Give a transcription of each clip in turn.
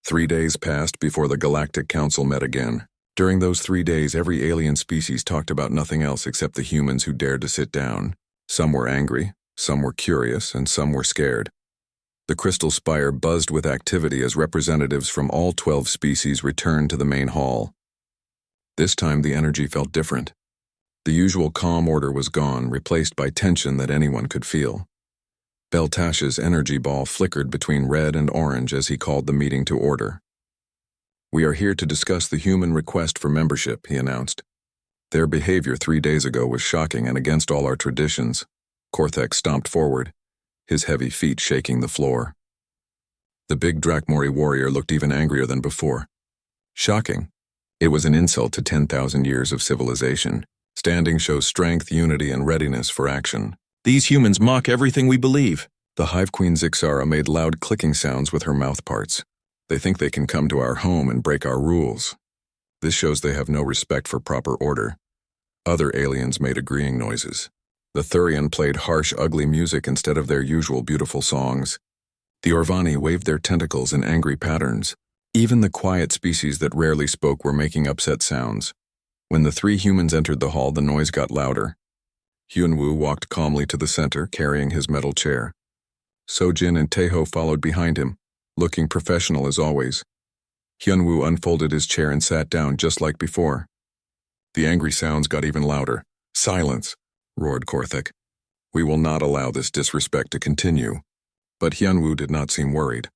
3 days passed before the Galactic Council met again. During those 3 days, every alien species talked about nothing else except the humans who dared to sit down. Some were angry, some were curious, and some were scared. The Crystal Spire buzzed with activity as representatives from all 12 species returned to the main hall. This time the energy felt different. The usual calm order was gone, replaced by tension that anyone could feel. Beltash's energy ball flickered between red and orange as he called the meeting to order. "We are here to discuss the human request for membership," he announced. "Their behavior 3 days ago was shocking and against all our traditions." Korthek stomped forward, his heavy feet shaking the floor. The big Drakmori warrior looked even angrier than before. Shocking. It was an insult to 10,000 years of civilization. Standing shows strength, unity, and readiness for action. "These humans mock everything we believe." The Hive Queen Zixara made loud clicking sounds with her mouth parts. "They think they can come to our home and break our rules. This shows they have no respect for proper order." Other aliens made agreeing noises. The Thurian played harsh, ugly music instead of their usual beautiful songs. The Orvani waved their tentacles in angry patterns. Even the quiet species that rarely spoke were making upset sounds. When the 3 humans entered the hall, the noise got louder. Hyunwoo walked calmly to the center, carrying his metal chair. Sojin and Taeho followed behind him, looking professional as always. Hyunwoo unfolded his chair and sat down just like before. The angry sounds got even louder. "Silence!" roared Korthek. "We will not allow this disrespect to continue." But Hyunwoo did not seem worried.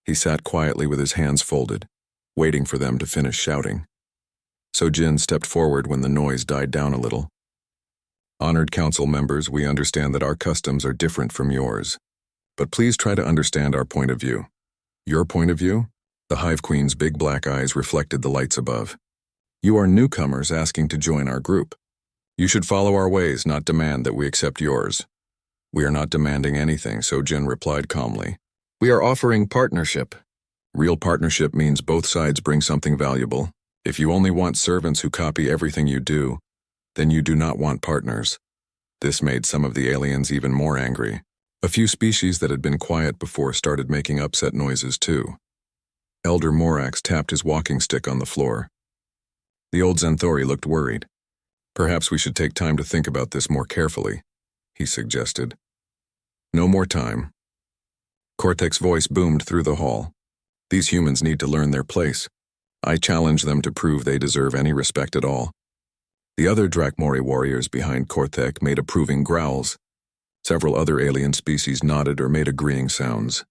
He sat quietly with his hands folded, waiting for them to finish shouting. Sojin stepped forward when the noise died down a little. "Honored council members, we understand that our customs are different from yours. But please try to understand our point of view." "Your point of view?" The Hive Queen's big black eyes reflected the lights above. "You are newcomers asking to join our group. You should follow our ways, not demand that we accept yours." "We are not demanding anything," Sojin replied calmly. "We are offering partnership." "Real partnership means both sides bring something valuable. If you only want servants who copy everything you do, then you do not want partners." This made some of the aliens even more angry. A few species that had been quiet before started making upset noises too. Elder Morax tapped his walking stick on the floor. The old Zenthori looked worried. "Perhaps we should take time to think about this more carefully," he suggested. "No more time." Kortek's voice boomed through the hall. "These humans need to learn their place. I challenge them to prove they deserve any respect at all." The other Drakmori warriors behind Kortek made approving growls. Several other alien species nodded or made agreeing sounds.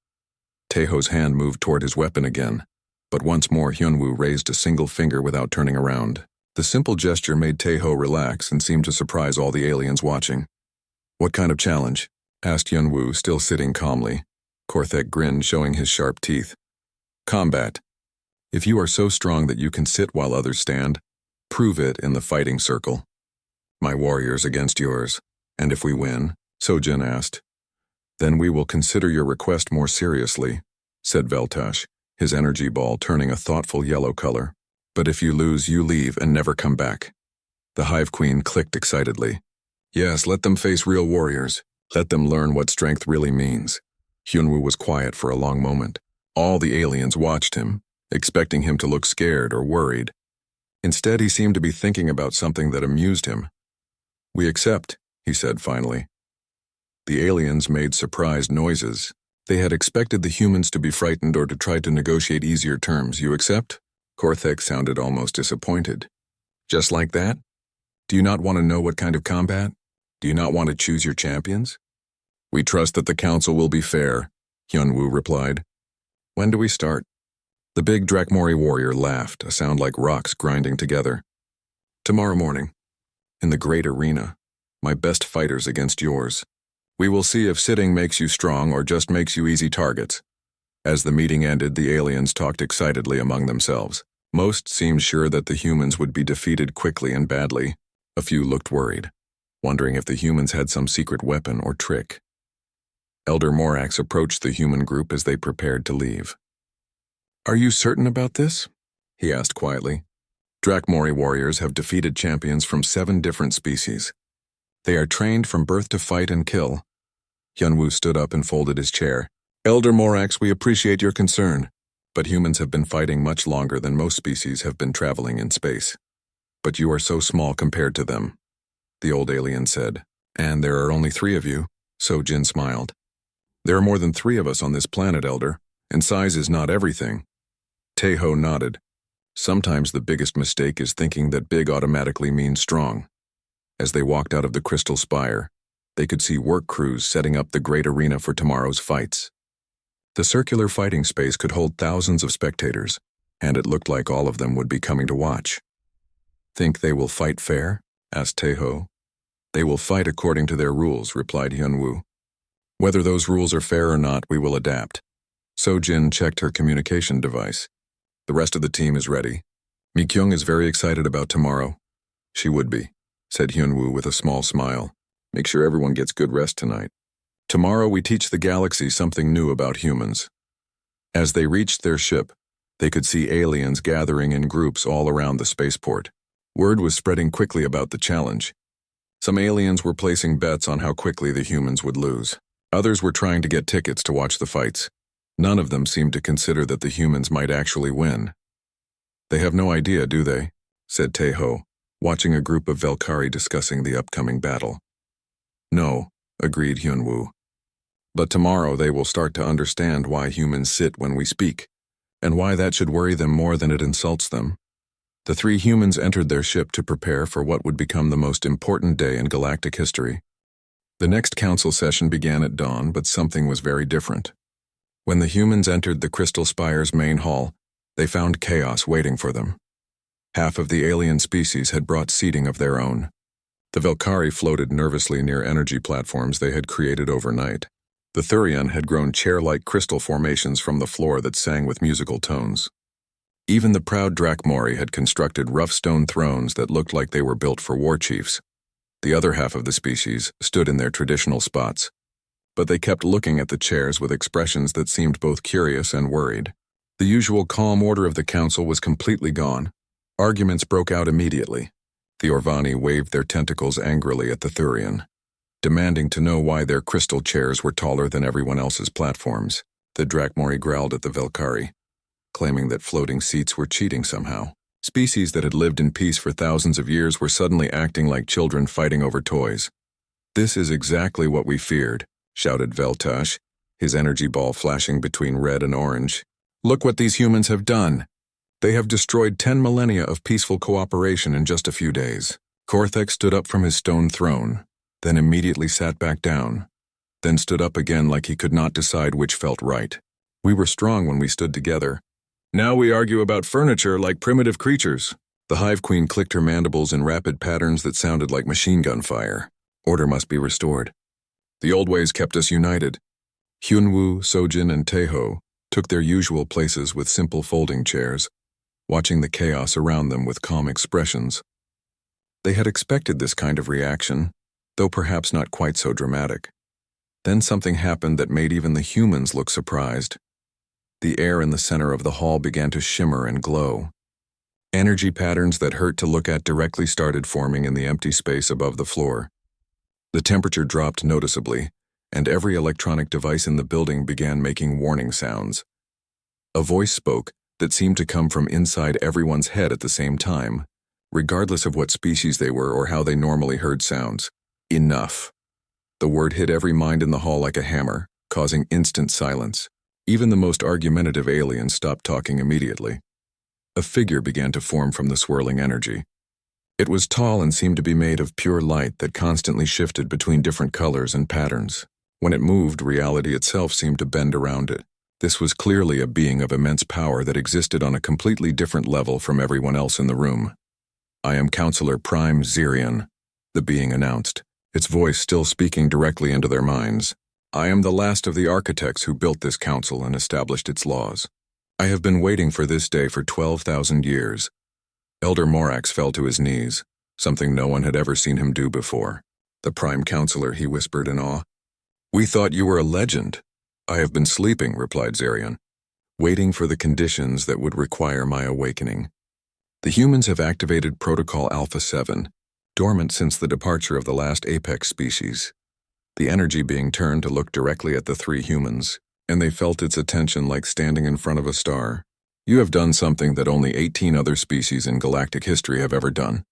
Taeho's hand moved toward his weapon again, but once more Hyunwoo raised a single finger without turning around. The simple gesture made Taeho relax and seemed to surprise all the aliens watching. "What kind of challenge?" asked Hyunwoo, still sitting calmly. Korthek grinned, showing his sharp teeth. "Combat. If you are so strong that you can sit while others stand, prove it in the fighting circle. My warriors against yours. And if we win," Sojin asked. "Then we will consider your request more seriously," said Veltash, his energy ball turning a thoughtful yellow color. "But if you lose, you leave and never come back." The Hive Queen clicked excitedly. "Yes, let them face real warriors. Let them learn what strength really means." Hyunwoo was quiet for a long moment. All the aliens watched him, expecting him to look scared or worried. Instead, he seemed to be thinking about something that amused him. "We accept," he said finally. The aliens made surprised noises. They had expected the humans to be frightened or to try to negotiate easier terms. "You accept?" Korthek sounded almost disappointed. "Just like that? Do you not want to know what kind of combat? Do you not want to choose your champions?" "We trust that the council will be fair," Hyunwoo replied. "When do we start?" The big Drakmori warrior laughed, a sound like rocks grinding together. "Tomorrow morning. In the great arena. My best fighters against yours. We will see if sitting makes you strong or just makes you easy targets." As the meeting ended, the aliens talked excitedly among themselves. Most seemed sure that the humans would be defeated quickly and badly. A few looked worried, wondering if the humans had some secret weapon or trick. Elder Morax approached the human group as they prepared to leave. "Are you certain about this?" he asked quietly. "Drakmori warriors have defeated champions from 7 different species. They are trained from birth to fight and kill." Hyunwoo stood up and folded his chair. "Elder Morax, we appreciate your concern. But humans have been fighting much longer than most species have been traveling in space. But you are so small compared to them, the old alien said. And there are only 3 of you, Sojin smiled. There are more than 3 of us on this planet, Elder, and size is not everything. Taeho nodded. Sometimes the biggest mistake is thinking that big automatically means strong. As they walked out of the crystal spire, they could see work crews setting up the great arena for tomorrow's fights. The circular fighting space could hold thousands of spectators, and it looked like all of them would be coming to watch. Think they will fight fair? Asked Taeho. They will fight according to their rules, replied Hyunwoo. Whether those rules are fair or not, we will adapt. Sojin checked her communication device. The rest of the team is ready. Mi-kyung is very excited about tomorrow. She would be, said Hyunwoo with a small smile. Make sure everyone gets good rest tonight. Tomorrow we teach the galaxy something new about humans. As they reached their ship, they could see aliens gathering in groups all around the spaceport. Word was spreading quickly about the challenge. Some aliens were placing bets on how quickly the humans would lose. Others were trying to get tickets to watch the fights. None of them seemed to consider that the humans might actually win. They have no idea, do they? Said Taeho, watching a group of Velkari discussing the upcoming battle. No, agreed Hyunwoo. But tomorrow they will start to understand why humans sit when we speak, and why that should worry them more than it insults them. The 3 humans entered their ship to prepare for what would become the most important day in galactic history. The next council session began at dawn, but something was very different. When the humans entered the Crystal Spire's main hall, they found chaos waiting for them. Half of the alien species had brought seating of their own. The Velkari floated nervously near energy platforms they had created overnight. The Thurian had grown chair-like crystal formations from the floor that sang with musical tones. Even the proud Drakmori had constructed rough stone thrones that looked like they were built for war chiefs. The other half of the species stood in their traditional spots, but they kept looking at the chairs with expressions that seemed both curious and worried. The usual calm order of the council was completely gone. Arguments broke out immediately. The Orvani waved their tentacles angrily at the Thurian, demanding to know why their crystal chairs were taller than everyone else's platforms. The Drakmori growled at the Velkari, claiming that floating seats were cheating somehow. Species that had lived in peace for thousands of years were suddenly acting like children fighting over toys. This is exactly what we feared, shouted Veltash, his energy ball flashing between red and orange. Look what these humans have done. They have destroyed 10 millennia of peaceful cooperation in just a few days. Korthek stood up from his stone throne, then immediately sat back down, then stood up again like he could not decide which felt right. We were strong when we stood together. Now we argue about furniture like primitive creatures. The Hive Queen clicked her mandibles in rapid patterns that sounded like machine gun fire. Order must be restored. The old ways kept us united. Hyunwoo, Sojin, and Taeho took their usual places with simple folding chairs, watching the chaos around them with calm expressions. They had expected this kind of reaction, though perhaps not quite so dramatic. Then something happened that made even the humans look surprised. The air in the center of the hall began to shimmer and glow. Energy patterns that hurt to look at directly started forming in the empty space above the floor. The temperature dropped noticeably, and every electronic device in the building began making warning sounds. A voice spoke that seemed to come from inside everyone's head at the same time, regardless of what species they were or how they normally heard sounds. Enough. The word hit every mind in the hall like a hammer, causing instant silence. Even the most argumentative aliens stopped talking immediately. A figure began to form from the swirling energy. It was tall and seemed to be made of pure light that constantly shifted between different colors and patterns. When it moved, reality itself seemed to bend around it. This was clearly a being of immense power that existed on a completely different level from everyone else in the room. I am Counselor Prime Zirian, the being announced, its voice still speaking directly into their minds. I am the last of the architects who built this council and established its laws. I have been waiting for this day for 12,000 years. Elder Morax fell to his knees, something no one had ever seen him do before. The Prime Counselor, he whispered in awe. We thought you were a legend. I have been sleeping, replied Zarian, waiting for the conditions that would require my awakening. The humans have activated Protocol Alpha 7, dormant since the departure of the last apex species. The energy being turned to look directly at the 3 humans. and they felt its attention like standing in front of a star. You have done something that only 18 other species in galactic history have ever done.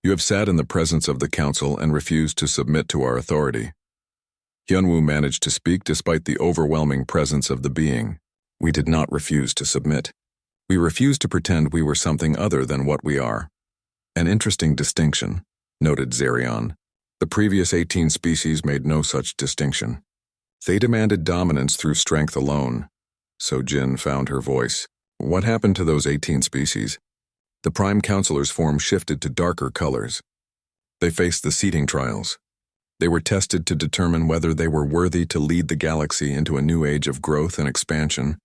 You have sat in the presence of the council and refused to submit to our authority. Hyunwoo managed to speak despite the overwhelming presence of the being. We did not refuse to submit. We refused to pretend we were something other than what we are. An interesting distinction, noted Zerion. The previous 18 species made no such distinction. They demanded dominance through strength alone. So Jin found her voice. What happened to those 18 species? The Prime Counselor's form shifted to darker colors. They faced the seeding trials. They were tested to determine whether they were worthy to lead the galaxy into a new age of growth and expansion,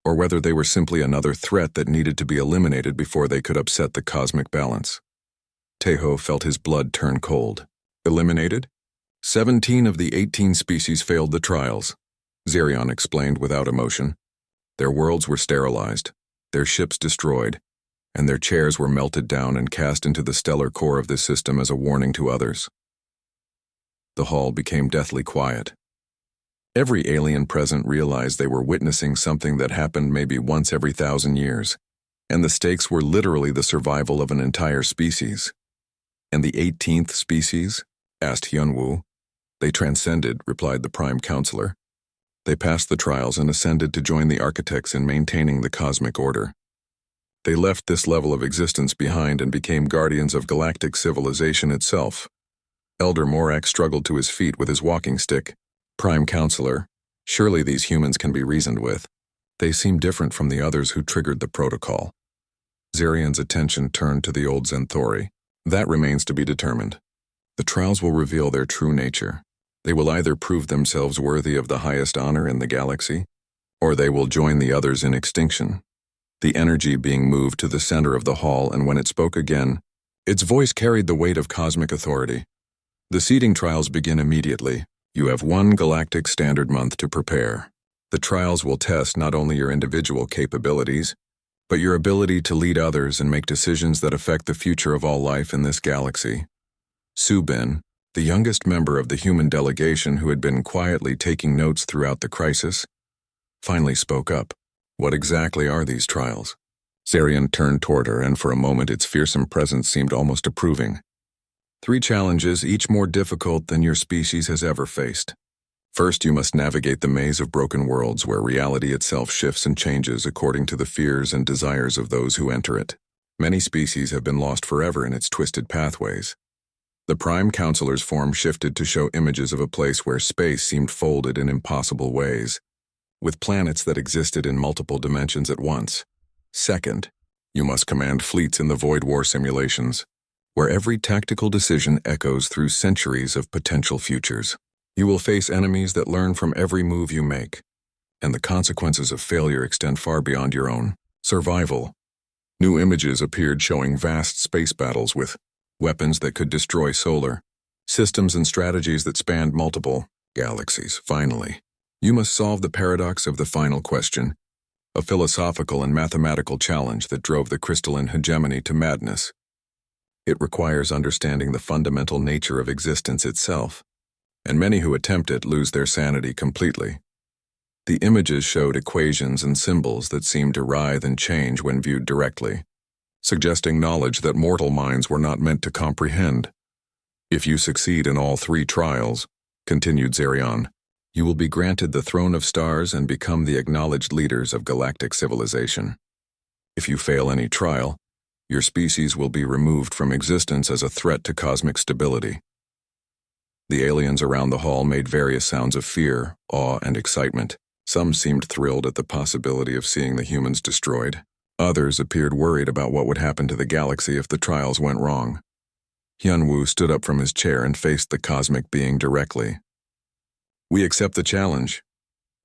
or whether they were simply another threat that needed to be eliminated before they could upset the cosmic balance. Taeho felt his blood turn cold. Eliminated? 17 of the 18 species failed the trials, Zerion explained without emotion. Their worlds were sterilized, their ships destroyed, and their chairs were melted down and cast into the stellar core of this system as a warning to others. The hall became deathly quiet. Every alien present realized they were witnessing something that happened maybe once every 1,000 years, and the stakes were literally the survival of an entire species. And the 18th species? Asked Hyunwoo. They transcended, replied the Prime Counselor. They passed the trials and ascended to join the architects in maintaining the cosmic order. They left this level of existence behind and became guardians of galactic civilization itself. Elder Morak struggled to his feet with his walking stick. Prime Counselor, surely these humans can be reasoned with. They seem different from the others who triggered the protocol. Zerion's attention turned to the old Zenthori. That remains to be determined. The trials will reveal their true nature. They will either prove themselves worthy of the highest honor in the galaxy, or they will join the others in extinction. The energy being moved to the center of the hall, and when it spoke again, its voice carried the weight of cosmic authority. The seeding trials begin immediately. You have 1 galactic standard month to prepare. The trials will test not only your individual capabilities, but your ability to lead others and make decisions that affect the future of all life in this galaxy. Subin, the youngest member of the human delegation who had been quietly taking notes throughout the crisis, finally spoke up. What exactly are these trials? Zerion turned toward her, and for a moment its fearsome presence seemed almost approving. 3 challenges, each more difficult than your species has ever faced. First, you must navigate the maze of broken worlds where reality itself shifts and changes according to the fears and desires of those who enter it. Many species have been lost forever in its twisted pathways. The Prime Counselor's form shifted to show images of a place where space seemed folded in impossible ways, with planets that existed in multiple dimensions at once. Second, you must command fleets in the Void War simulations, where every tactical decision echoes through centuries of potential futures. You will face enemies that learn from every move you make, and the consequences of failure extend far beyond your own. Survival. New images appeared showing vast space battles with weapons that could destroy solar systems and strategies that spanned multiple galaxies. Finally, you must solve the paradox of the final question, a philosophical and mathematical challenge that drove the crystalline hegemony to madness. It requires understanding the fundamental nature of existence itself, and many who attempt it lose their sanity completely. The images showed equations and symbols that seemed to writhe and change when viewed directly, suggesting knowledge that mortal minds were not meant to comprehend. If you succeed in all 3 trials, continued Zerion, you will be granted the Throne of Stars and become the acknowledged leaders of galactic civilization. If you fail any trial, your species will be removed from existence as a threat to cosmic stability. The aliens around the hall made various sounds of fear, awe, and excitement. Some seemed thrilled at the possibility of seeing the humans destroyed. Others appeared worried about what would happen to the galaxy if the trials went wrong. Hyunwoo stood up from his chair and faced the cosmic being directly. We accept the challenge.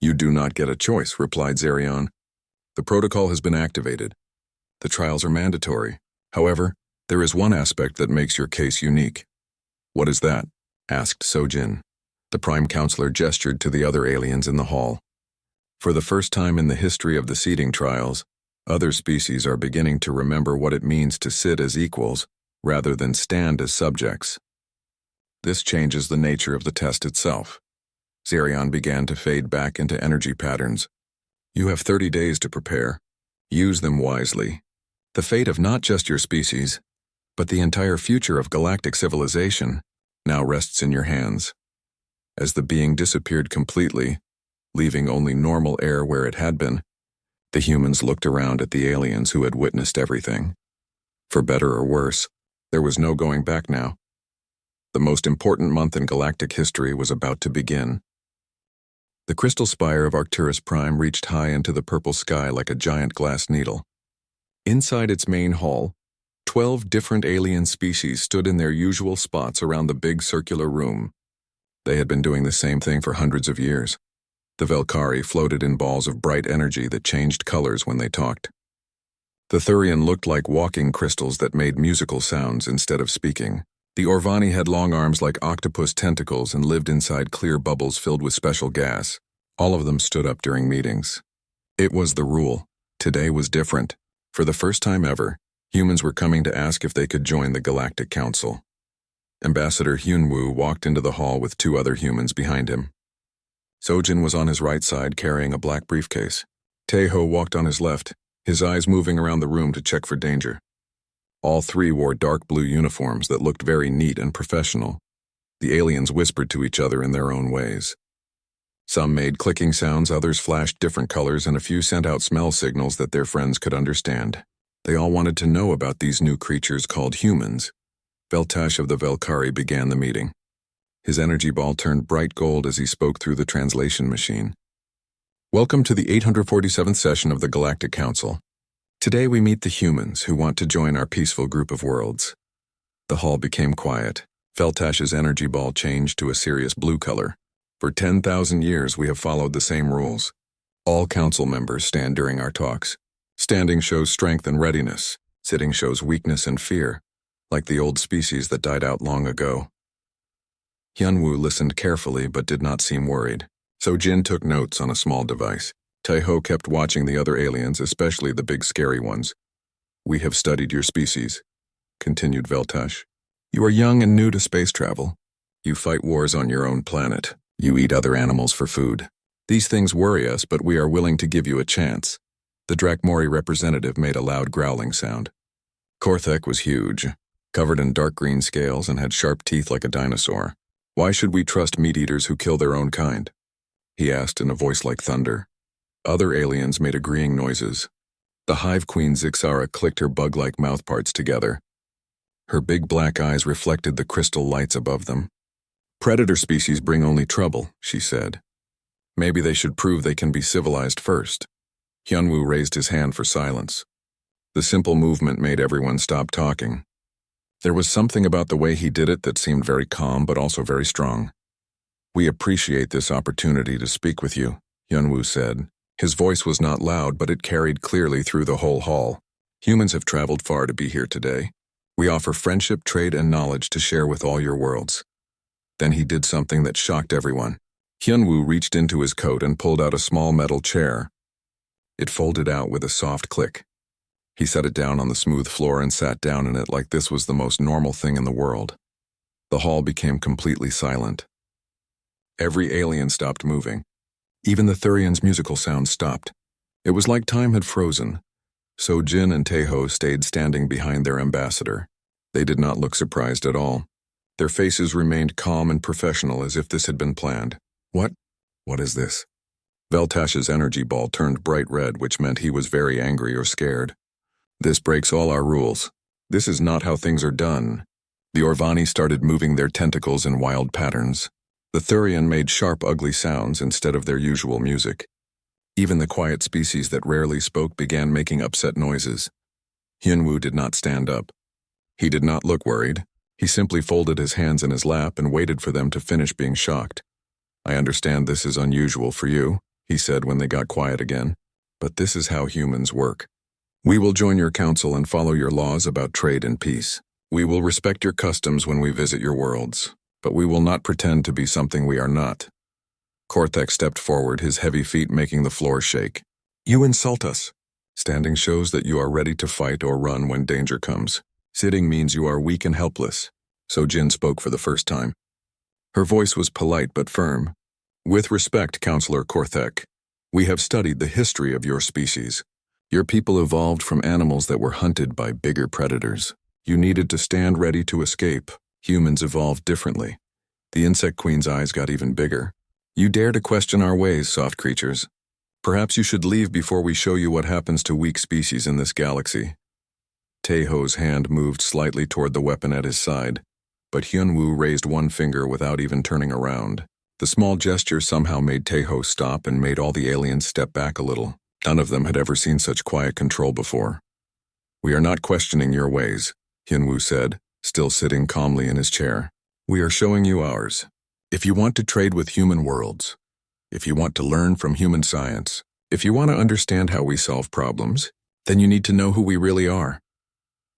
You do not get a choice, replied Zerion. The protocol has been activated. The trials are mandatory. However, there is one aspect that makes your case unique. What is that? Asked Sojin. The Prime Counselor gestured to the other aliens in the hall. For the first time in the history of the seeding trials, other species are beginning to remember what it means to sit as equals rather than stand as subjects. This changes the nature of the test itself. Zerion began to fade back into energy patterns. You have 30 days to prepare. Use them wisely. The fate of not just your species, but the entire future of galactic civilization now rests in your hands. As the being disappeared completely, leaving only normal air where it had been, the humans looked around at the aliens who had witnessed everything. For better or worse, there was no going back now. The most important month in galactic history was about to begin. The crystal spire of Arcturus Prime reached high into the purple sky like a giant glass needle. Inside its main hall, 12 different alien species stood in their usual spots around the big circular room. They had been doing the same thing for hundreds of years. The Velkari floated in balls of bright energy that changed colors when they talked. The Thurian looked like walking crystals that made musical sounds instead of speaking. The Orvani had long arms like octopus tentacles and lived inside clear bubbles filled with special gas. All of them stood up during meetings. It was the rule. Today was different. For the first time ever, humans were coming to ask if they could join the Galactic Council. Ambassador Hyunwoo walked into the hall with 2 other humans behind him. Sojin was on his right side carrying a black briefcase. Taeho walked on his left, his eyes moving around the room to check for danger. All 3 wore dark blue uniforms that looked very neat and professional. The aliens whispered to each other in their own ways. Some made clicking sounds, others flashed different colors, and a few sent out smell signals that their friends could understand. They all wanted to know about these new creatures called humans. Veltash of the Velkari began the meeting. His energy ball turned bright gold as he spoke through the translation machine. Welcome to the 847th session of the Galactic Council. Today we meet the humans who want to join our peaceful group of worlds. The hall became quiet. Veltash's energy ball changed to a serious blue color. For 10,000 years we have followed the same rules. All council members stand during our talks. Standing shows strength and readiness. Sitting shows weakness and fear, like the old species that died out long ago. Hyunwoo listened carefully but did not seem worried. Sojin took notes on a small device. Taeho kept watching the other aliens, especially the big scary ones. We have studied your species, continued Veltash. You are young and new to space travel. You fight wars on your own planet. You eat other animals for food. These things worry us, but we are willing to give you a chance. The Drakmori representative made a loud growling sound. Korthek was huge, covered in dark green scales and had sharp teeth like a dinosaur. Why should we trust meat-eaters who kill their own kind? He asked in a voice like thunder. Other aliens made agreeing noises. The Hive Queen Zixara clicked her bug-like mouthparts together. Her big black eyes reflected the crystal lights above them. Predator species bring only trouble, she said. Maybe they should prove they can be civilized first. Hyunwoo raised his hand for silence. The simple movement made everyone stop talking. There was something about the way he did it that seemed very calm but also very strong. We appreciate this opportunity to speak with you, Hyunwoo said. His voice was not loud, but it carried clearly through the whole hall. Humans have traveled far to be here today. We offer friendship, trade, and knowledge to share with all your worlds. Then he did something that shocked everyone. Hyunwoo reached into his coat and pulled out a small metal chair. It folded out with a soft click. He set it down on the smooth floor and sat down in it like this was the most normal thing in the world. The hall became completely silent. Every alien stopped moving. Even the Thurian's musical sounds stopped. It was like time had frozen. Sojin and Taeho stayed standing behind their ambassador. They did not look surprised at all. Their faces remained calm and professional as if this had been planned. What? What is this? Veltash's energy ball turned bright red, which meant he was very angry or scared. This breaks all our rules. This is not how things are done. The Orvani started moving their tentacles in wild patterns. The Thurian made sharp, ugly sounds instead of their usual music. Even the quiet species that rarely spoke began making upset noises. Hyunwoo did not stand up. He did not look worried. He simply folded his hands in his lap and waited for them to finish being shocked. I understand this is unusual for you, he said when they got quiet again, but this is how humans work. We will join your council and follow your laws about trade and peace. We will respect your customs when we visit your worlds, but we will not pretend to be something we are not. Korthek stepped forward, his heavy feet making the floor shake. You insult us. Standing shows that you are ready to fight or run when danger comes. Sitting means you are weak and helpless. Sojin spoke for the first time. Her voice was polite but firm. With respect, Counselor Korthek, we have studied the history of your species. Your people evolved from animals that were hunted by bigger predators. You needed to stand ready to escape. Humans evolved differently. The insect queen's eyes got even bigger. You dare to question our ways, soft creatures. Perhaps you should leave before we show you what happens to weak species in this galaxy. Taeho's hand moved slightly toward the weapon at his side, but Hyunwoo raised one finger without even turning around. The small gesture somehow made Taeho stop and made all the aliens step back a little. None of them had ever seen such quiet control before. We are not questioning your ways, Hyunwoo said, still sitting calmly in his chair. We are showing you ours. If you want to trade with human worlds, if you want to learn from human science, if you want to understand how we solve problems, then you need to know who we really are.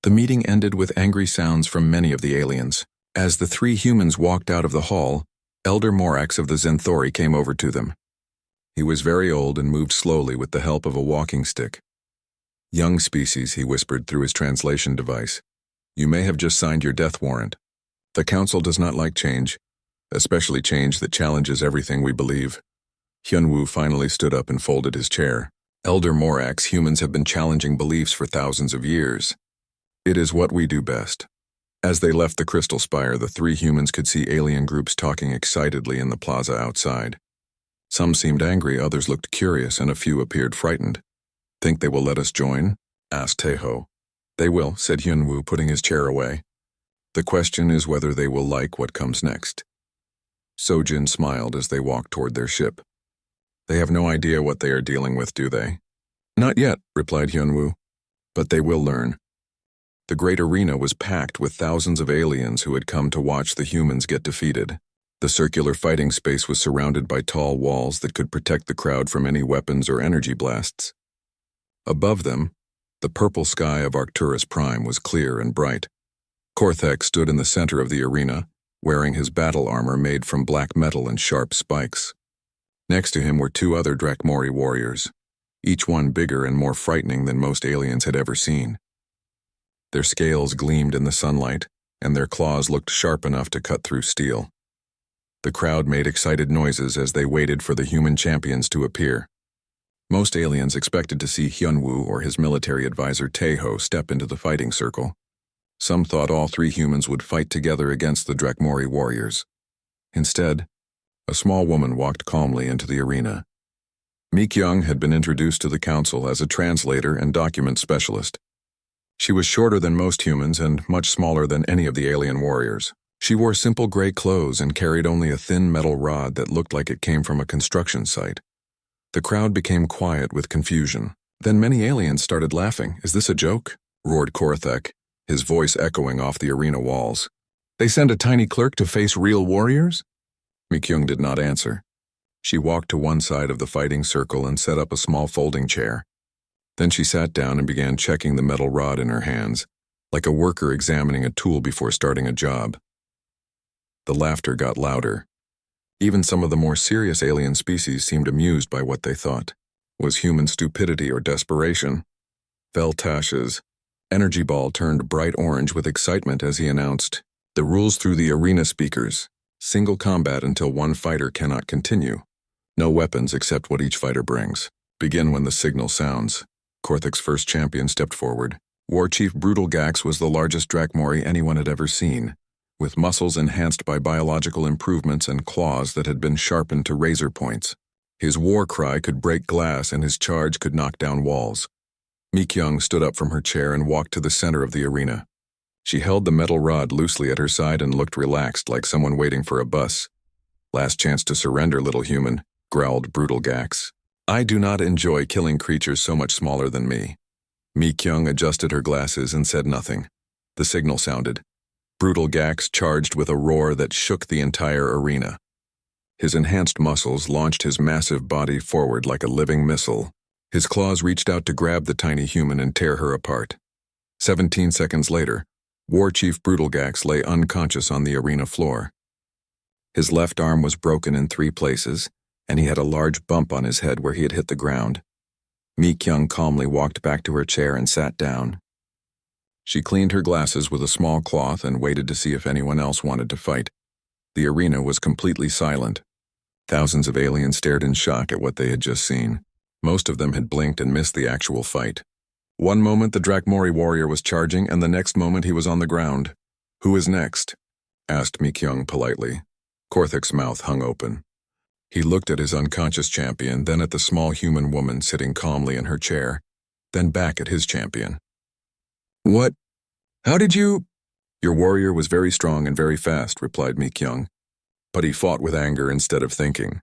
The meeting ended with angry sounds from many of the aliens. As the three humans walked out of the hall, Elder Morax of the Zenthori came over to them. He was very old and moved slowly with the help of a walking stick. Young species, he whispered through his translation device. You may have just signed your death warrant. The Council does not like change, especially change that challenges everything we believe. Hyunwoo finally stood up and folded his chair. Elder Morax, humans have been challenging beliefs for thousands of years. It is what we do best. As they left the Crystal Spire, the three humans could see alien groups talking excitedly in the plaza outside. Some seemed angry, others looked curious, and a few appeared frightened. Think they will let us join? Asked Taeho. They will, said Hyunwoo, putting his chair away. The question is whether they will like what comes next. Sojin smiled as they walked toward their ship. They have no idea what they are dealing with, do they? Not yet, replied Hyunwoo. But they will learn. The great arena was packed with thousands of aliens who had come to watch the humans get defeated. The circular fighting space was surrounded by tall walls that could protect the crowd from any weapons or energy blasts. Above them, the purple sky of Arcturus Prime was clear and bright. Korthek stood in the center of the arena, wearing his battle armor made from black metal and sharp spikes. Next to him were two other Drakmori warriors, each one bigger and more frightening than most aliens had ever seen. Their scales gleamed in the sunlight, and their claws looked sharp enough to cut through steel. The crowd made excited noises as they waited for the human champions to appear. Most aliens expected to see Hyunwoo or his military advisor Taeho step into the fighting circle. Some thought all three humans would fight together against the Drakmori warriors. Instead, a small woman walked calmly into the arena. Mi-kyung had been introduced to the council as a translator and document specialist. She was shorter than most humans and much smaller than any of the alien warriors. She wore simple gray clothes and carried only a thin metal rod that looked like it came from a construction site. The crowd became quiet with confusion. Then many aliens started laughing. Is this a joke? Roared Korthek, his voice echoing off the arena walls. They send a tiny clerk to face real warriors? Mi-kyung did not answer. She walked to one side of the fighting circle and set up a small folding chair. Then she sat down and began checking the metal rod in her hands, like a worker examining a tool before starting a job. The laughter got louder. Even some of the more serious alien species seemed amused by what they thought was human stupidity or desperation. Veltash's energy ball turned bright orange with excitement as he announced, "The rules through the arena speakers. Single combat until one fighter cannot continue. No weapons except what each fighter brings. Begin when the signal sounds." Korthek's first champion stepped forward. War Chief Brutal Gax was the largest Drakmori anyone had ever seen, with muscles enhanced by biological improvements and claws that had been sharpened to razor points. His war cry could break glass and his charge could knock down walls. Mi-kyung stood up from her chair and walked to the center of the arena. She held the metal rod loosely at her side and looked relaxed like someone waiting for a bus. "Last chance to surrender, little human," growled Brutal Gax. "I do not enjoy killing creatures so much smaller than me." Mi-kyung adjusted her glasses and said nothing. The signal sounded. Brutal Gax charged with a roar that shook the entire arena. His enhanced muscles launched his massive body forward like a living missile. His claws reached out to grab the tiny human and tear her apart. 17 seconds later, War Chief Brutal Gax lay unconscious on the arena floor. His left arm was broken in 3 places, and he had a large bump on his head where he had hit the ground. Mi-kyung calmly walked back to her chair and sat down. She cleaned her glasses with a small cloth and waited to see if anyone else wanted to fight. The arena was completely silent. Thousands of aliens stared in shock at what they had just seen. Most of them had blinked and missed the actual fight. One moment the Drakmori warrior was charging, and the next moment he was on the ground. "Who is next?" asked Mi-kyung politely. Korthik's mouth hung open. He looked at his unconscious champion, then at the small human woman sitting calmly in her chair, then back at his champion. "What? How did you—" "Your warrior was very strong and very fast," replied Mi-kyung. "But he fought with anger instead of thinking.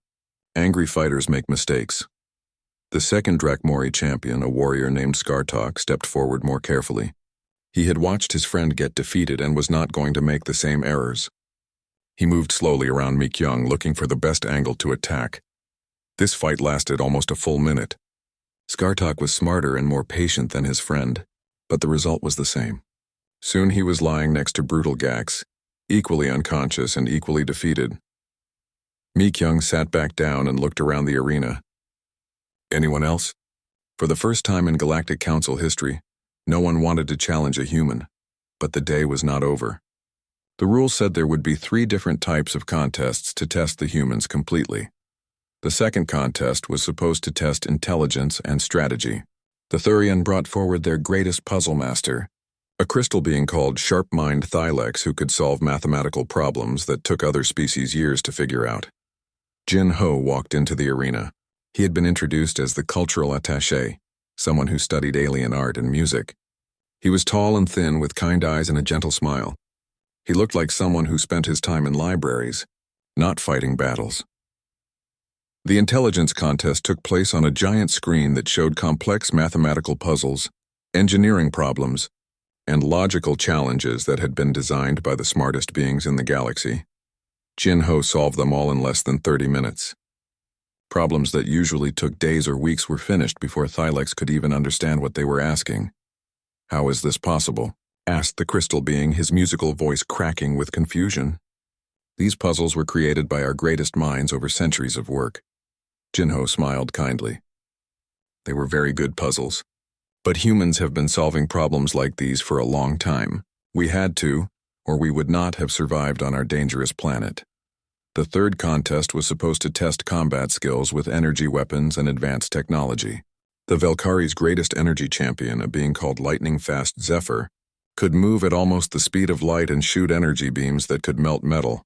Angry fighters make mistakes." The second Drakmori champion, a warrior named Skartok, stepped forward more carefully. He had watched his friend get defeated and was not going to make the same errors. He moved slowly around Mi-kyung, looking for the best angle to attack. This fight lasted almost a full minute. Skartok was smarter and more patient than his friend, but the result was the same. Soon he was lying next to Brutal Gax, equally unconscious and equally defeated. Mi-kyung sat back down and looked around the arena. Anyone else? For the first time in Galactic Council history, no one wanted to challenge a human, but the day was not over. The rules said there would be 3 different types of contests to test the humans completely. The second contest was supposed to test intelligence and strategy. The Thurian brought forward their greatest puzzle master, a crystal being called Sharp-Mind Thylex who could solve mathematical problems that took other species years to figure out. Jin Ho walked into the arena. He had been introduced as the cultural attaché, someone who studied alien art and music. He was tall and thin with kind eyes and a gentle smile. He looked like someone who spent his time in libraries, not fighting battles. The intelligence contest took place on a giant screen that showed complex mathematical puzzles, engineering problems, and logical challenges that had been designed by the smartest beings in the galaxy. Jin Ho solved them all in less than 30 minutes. Problems that usually took days or weeks were finished before Thylex could even understand what they were asking. "How is this possible?" asked the crystal being, his musical voice cracking with confusion. "These puzzles were created by our greatest minds over centuries of work." Jinho smiled kindly. "They were very good puzzles. But humans have been solving problems like these for a long time. We had to, or we would not have survived on our dangerous planet." The third contest was supposed to test combat skills with energy weapons and advanced technology. The Velkari's greatest energy champion, a being called lightning-fast Zephyr, could move at almost the speed of light and shoot energy beams that could melt metal.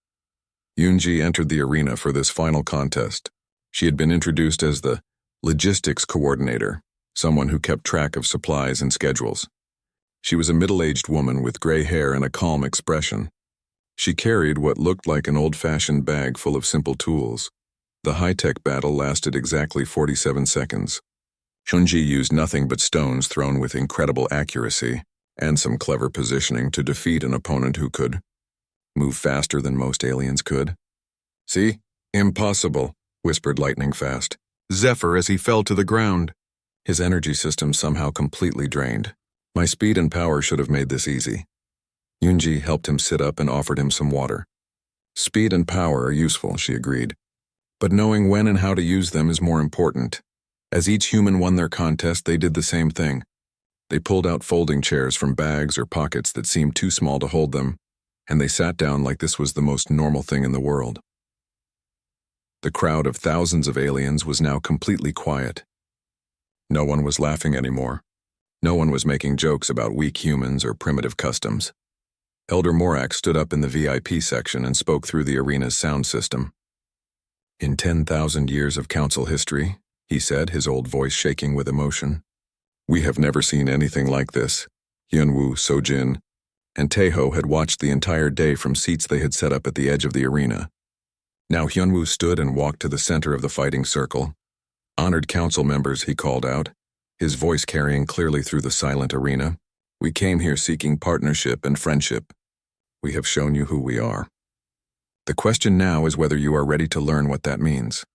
Yoonji entered the arena for this final contest. She had been introduced as the logistics coordinator, someone who kept track of supplies and schedules. She was a middle-aged woman with gray hair and a calm expression. She carried what looked like an old-fashioned bag full of simple tools. The high-tech battle lasted exactly 47 seconds. Shunji used nothing but stones thrown with incredible accuracy and some clever positioning to defeat an opponent who could move faster than most aliens could. "See? Impossible," whispered Lightning Fast Zephyr as he fell to the ground. His energy system somehow completely drained. "My speed and power should have made this easy." Yoonji helped him sit up and offered him some water. "Speed and power are useful," she agreed. "But knowing when and how to use them is more important." As each human won their contest, they did the same thing. They pulled out folding chairs from bags or pockets that seemed too small to hold them, and they sat down like this was the most normal thing in the world. The crowd of thousands of aliens was now completely quiet. No one was laughing anymore. No one was making jokes about weak humans or primitive customs. Elder Morak stood up in the VIP section and spoke through the arena's sound system. "In 10,000 years of council history," he said, his old voice shaking with emotion, "we have never seen anything like this." Hyunwoo, Sojin, and Taeho had watched the entire day from seats they had set up at the edge of the arena. Now Hyunwoo stood and walked to the center of the fighting circle. "Honored council members," he called out, his voice carrying clearly through the silent arena. "We came here seeking partnership and friendship. We have shown you who we are. The question now is whether you are ready to learn what that means."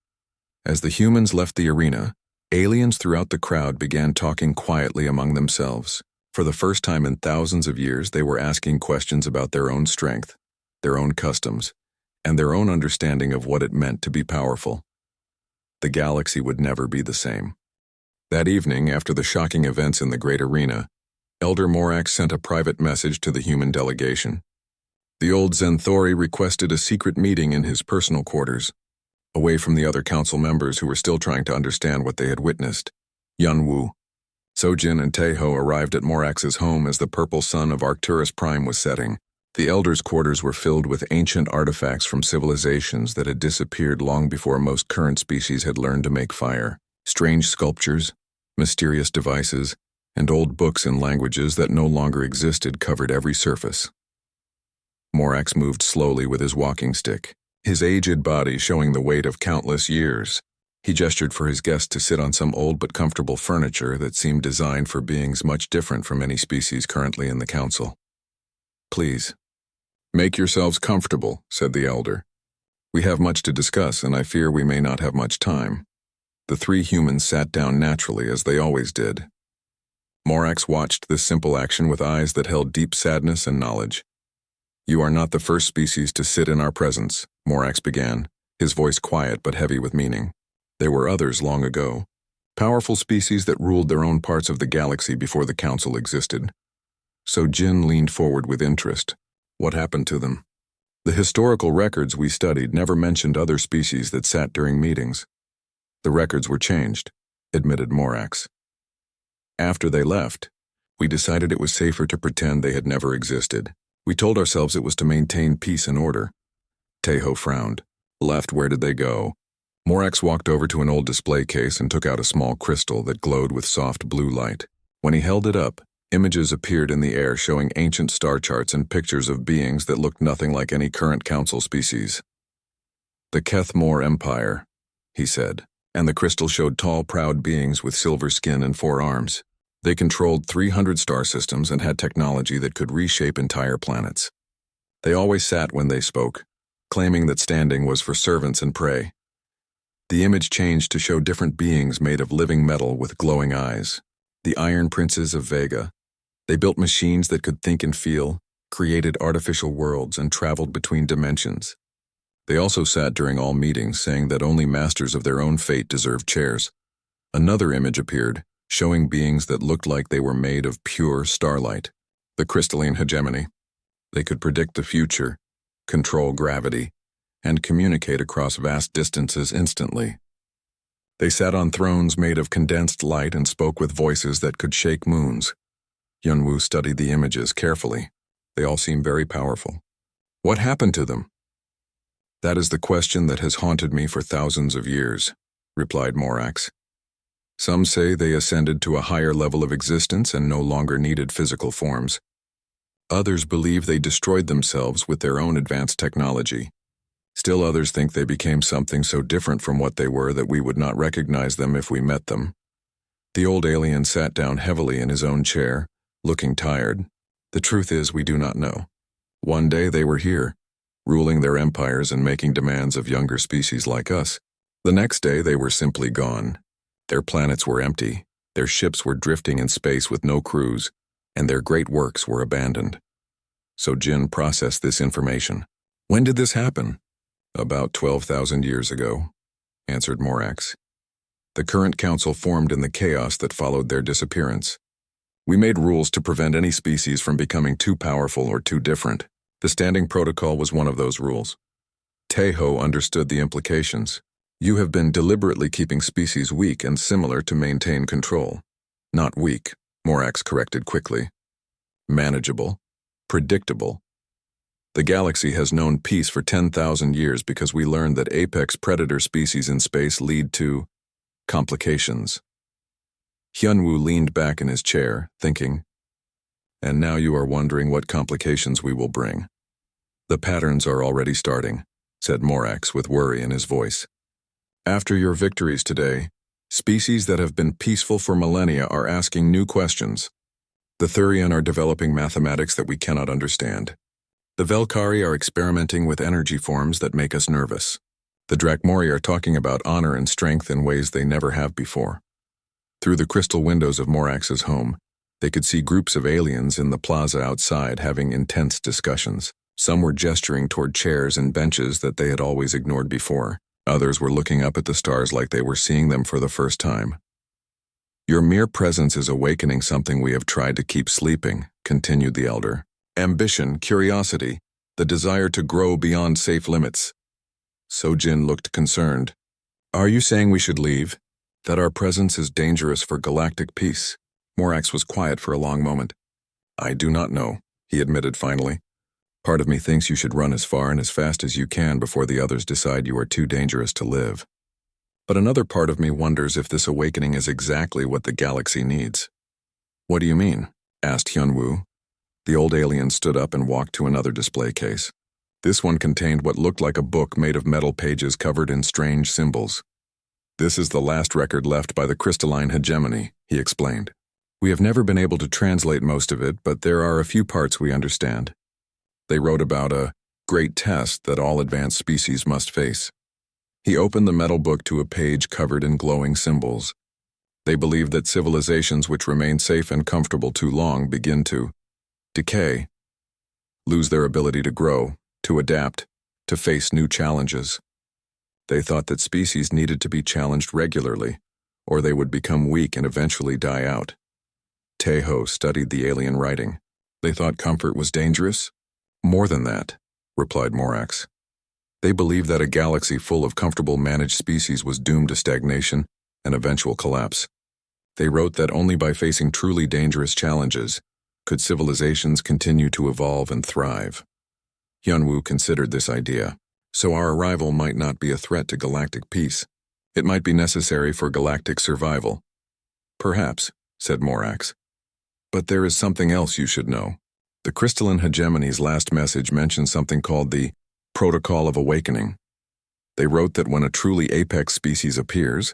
As the humans left the arena, aliens throughout the crowd began talking quietly among themselves. For the first time in thousands of years, they were asking questions about their own strength, their own customs, and their own understanding of what it meant to be powerful. The galaxy would never be the same. That evening, after the shocking events in the great arena, Elder Morak sent a private message to the human delegation. The old Zenthori requested a secret meeting in his personal quarters. away from the other council members who were still trying to understand what they had witnessed. Yunwoo, Sojin, and Taeho arrived at Morax's home as the purple sun of Arcturus Prime was setting. The elders' quarters were filled with ancient artifacts from civilizations that had disappeared long before most current species had learned to make fire. Strange sculptures, mysterious devices, and old books in languages that no longer existed covered every surface. Morax moved slowly with his walking stick, his aged body showing the weight of countless years. He gestured for his guest to sit on some old but comfortable furniture that seemed designed for beings much different from any species currently in the council. "Please, make yourselves comfortable," said the elder. "We have much to discuss, and I fear we may not have much time." The three humans sat down naturally, as they always did. Morax watched this simple action with eyes that held deep sadness and knowledge. "You are not the first species to sit in our presence," Morax began, his voice quiet but heavy with meaning. "There were others long ago, powerful species that ruled their own parts of the galaxy before the council existed." So Jin leaned forward with interest. "What happened to them?" "The historical records we studied never mentioned other species that sat during meetings." "The records were changed," admitted Morax. "After they left, we decided it was safer to pretend they had never existed. We told ourselves it was to maintain peace and order." Taeho frowned. "Left, where did they go?" Morax walked over to an old display case and took out a small crystal that glowed with soft blue light. When he held it up, images appeared in the air showing ancient star charts and pictures of beings that looked nothing like any current council species. "The Kethmore Empire," he said, and the crystal showed tall, proud beings with silver skin and 4 arms. They controlled 300 star systems and had technology that could reshape entire planets. They always sat when they spoke, claiming that standing was for servants and prey. The image changed to show different beings made of living metal with glowing eyes. The Iron Princes of Vega. They built machines that could think and feel, created artificial worlds, and traveled between dimensions. They also sat during all meetings, saying that only masters of their own fate deserved chairs. Another image appeared, showing beings that looked like they were made of pure starlight. The crystalline hegemony. They could predict the future, control gravity, and communicate across vast distances instantly. They sat on thrones made of condensed light and spoke with voices that could shake moons. Yunwoo studied the images carefully. They all seemed very powerful. "What happened to them?" "That is the question that has haunted me for thousands of years," replied Morax. "Some say they ascended to a higher level of existence and no longer needed physical forms. Others believe they destroyed themselves with their own advanced technology. Still others think they became something so different from what they were that we would not recognize them if we met them." The old alien sat down heavily in his own chair, looking tired. "The truth is, we do not know. One day they were here, ruling their empires and making demands of younger species like us. The next day they were simply gone. Their planets were empty, their ships were drifting in space with no crews, and their great works were abandoned." So Jin processed this information. "When did this happen?" "About 12,000 years ago," answered Morax. "The current council formed in the chaos that followed their disappearance. We made rules to prevent any species from becoming too powerful or too different. The standing protocol was one of those rules." Taeho understood the implications. "You have been deliberately keeping species weak and similar to maintain control." "Not weak," Morax corrected quickly. "Manageable, predictable. The galaxy has known peace for 10,000 years because we learned that apex predator species in space lead to complications." Hyunwoo leaned back in his chair, thinking, "And now you are wondering what complications we will bring." "The patterns are already starting," said Morax with worry in his voice. "After your victories today, species that have been peaceful for millennia are asking new questions. The Thurian are developing mathematics that we cannot understand. The Velkari are experimenting with energy forms that make us nervous. The Drakmori are talking about honor and strength in ways they never have before." Through the crystal windows of Morax's home, they could see groups of aliens in the plaza outside having intense discussions. Some were gesturing toward chairs and benches that they had always ignored before. Others were looking up at the stars like they were seeing them for the first time. "Your mere presence is awakening something we have tried to keep sleeping," continued the elder. "Ambition, curiosity, the desire to grow beyond safe limits. Sojin looked concerned. Are you saying we should leave? That our presence is dangerous for galactic peace? Morax was quiet for a long moment. I do not know, he admitted finally. Part of me thinks you should run as far and as fast as you can before the others decide you are too dangerous to live. But another part of me wonders if this awakening is exactly what the galaxy needs. What do you mean? Asked Hyunwoo. The old alien stood up and walked to another display case. This one contained what looked like a book made of metal pages covered in strange symbols. This is the last record left by the crystalline hegemony, he explained. We have never been able to translate most of it, but there are a few parts we understand. They wrote about a great test that all advanced species must face. He opened the metal book to a page covered in glowing symbols. They believe that civilizations which remain safe and comfortable too long begin to decay, lose their ability to grow, to adapt, to face new challenges. They thought that species needed to be challenged regularly, or they would become weak and eventually die out. Taeho studied the alien writing. They thought comfort was dangerous? More than that, replied Morax. They believed that a galaxy full of comfortable managed species was doomed to stagnation and eventual collapse. They wrote that only by facing truly dangerous challenges could civilizations continue to evolve and thrive. Hyunwoo considered this idea. So our arrival might not be a threat to galactic peace. It might be necessary for galactic survival. Perhaps, said Morax. But there is something else you should know. The crystalline hegemony's last message mentioned something called the Protocol of Awakening. They wrote that when a truly apex species appears,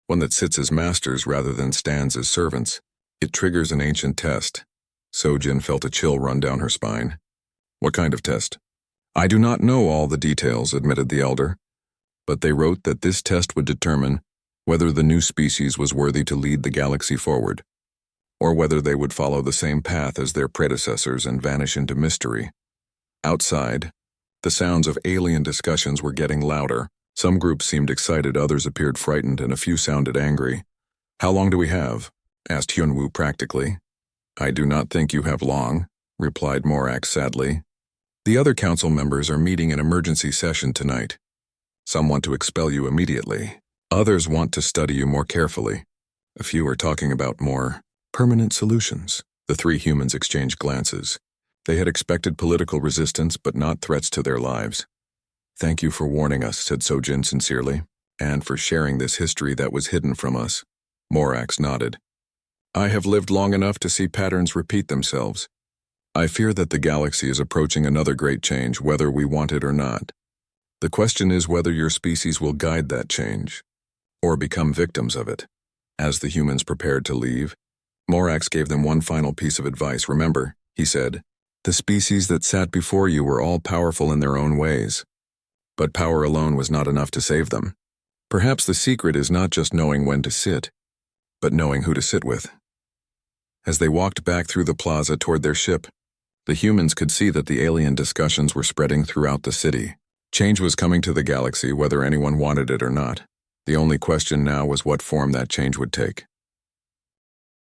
one that sits as masters rather than stands as servants, it triggers an ancient test. Sojin felt a chill run down her spine. What kind of test? I do not know all the details, admitted the elder, but they wrote that this test would determine whether the new species was worthy to lead the galaxy forward, or whether they would follow the same path as their predecessors and vanish into mystery. Outside, the sounds of alien discussions were getting louder. Some groups seemed excited, others appeared frightened, and a few sounded angry. How long do we have? Asked Hyunwoo practically. I do not think you have long, replied Morax sadly. The other council members are meeting an emergency session tonight. Some want to expel you immediately. Others want to study you more carefully. A few are talking about more permanent solutions. The three humans exchanged glances. They had expected political resistance, but not threats to their lives. Thank you for warning us, said Sojin sincerely, and for sharing this history that was hidden from us. Morax nodded. I have lived long enough to see patterns repeat themselves. I fear that the galaxy is approaching another great change, whether we want it or not. The question is whether your species will guide that change, or become victims of it. As the humans prepared to leave, Morax gave them one final piece of advice. Remember, he said, the species that sat before you were all powerful in their own ways. But power alone was not enough to save them. Perhaps the secret is not just knowing when to sit, but knowing who to sit with. As they walked back through the plaza toward their ship, the humans could see that the alien discussions were spreading throughout the city. Change was coming to the galaxy, whether anyone wanted it or not. The only question now was what form that change would take.